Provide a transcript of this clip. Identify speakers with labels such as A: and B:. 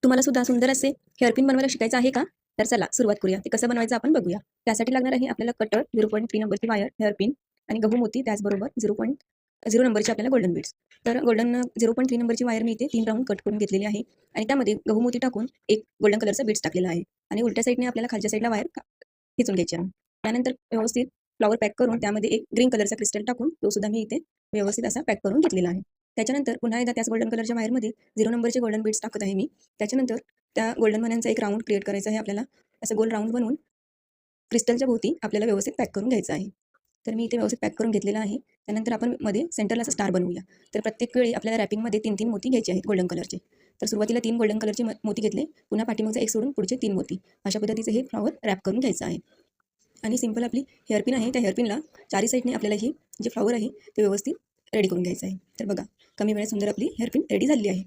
A: तुम्हाला सुद्धा सुंदर असे हेअरपिन बनवायला शिकायचं आहे का? तर चला सुरुवात करूया. ते कसं बनवायचं आपण बघूया. त्यासाठी लागणार आहे आपल्याला कटर, 0.3 नंबरची वायर, हेअरपिन आणि गहू मोती, त्याचबरोबर 0.0 नंबरची आपल्याला गोल्डन बीड्स. तर 0.3 नंबरची वायर मी इथे 3 राऊंड कट करून घेतलेली आहे आणि त्यामध्ये गहू मोती टाकून एक गोल्डन कलरचा बीड्स टाकलेला आहे आणि उलट्या साईडने आपल्याला खालच्या साईडला वायर खेचून घ्यायची आहे. त्यानंतर व्यवस्थित फ्लॉवर पॅक करून त्यामध्ये एक ग्रीन कलरचा क्रिस्टल टाकून तो सुद्धा मी इथे व्यवस्थित असा पॅक करून घेतलेला आहे. त्याच्यानंतर पुन्हा एकदा त्याच गोल्डन कलरच्या वायरमध्ये 0 नंबरचे गोल्डन बीड्स टाकत आहे मी. त्याच्यानंतर त्या गोल्डन मण्यांचा एक राऊंड क्रिएट करायचा आहे आपल्याला. असं गोल राऊंड बनवून क्रिस्टलच्या भोवती आपल्याला व्यवस्थित पॅक करून घ्यायचं आहे. तर मी इथे व्यवस्थित पॅक करून घेतलेला आहे. त्यानंतर आपण मध्ये सेंटरला असं स्टार बनवूया. तर प्रत्येक वेळी आपल्याला रॅपिंगमध्ये 3-3 मोती घ्यायचे आहेत गोल्डन कलरचे. तर सुरुवातीला 3 गोल्डन कलरचे मोती घेतले, पुन्हा पाठीमागचा एक सोडून पुढचे 3 मोती. अशा पद्धतीचे हे फ्लॉवर रॅप करून घ्यायचं आहे. आणि सिंपल आपली हेअरपिन आहे, त्या हेअरपिनला चारी साईडने आपल्याला हे जे फ्लॉवर आहे ते व्यवस्थित रेडी करून घ्यायचं आहे. तर बघा, कमी वेळात सुंदर आपली हेअरपिन रेडी झालेली आहे.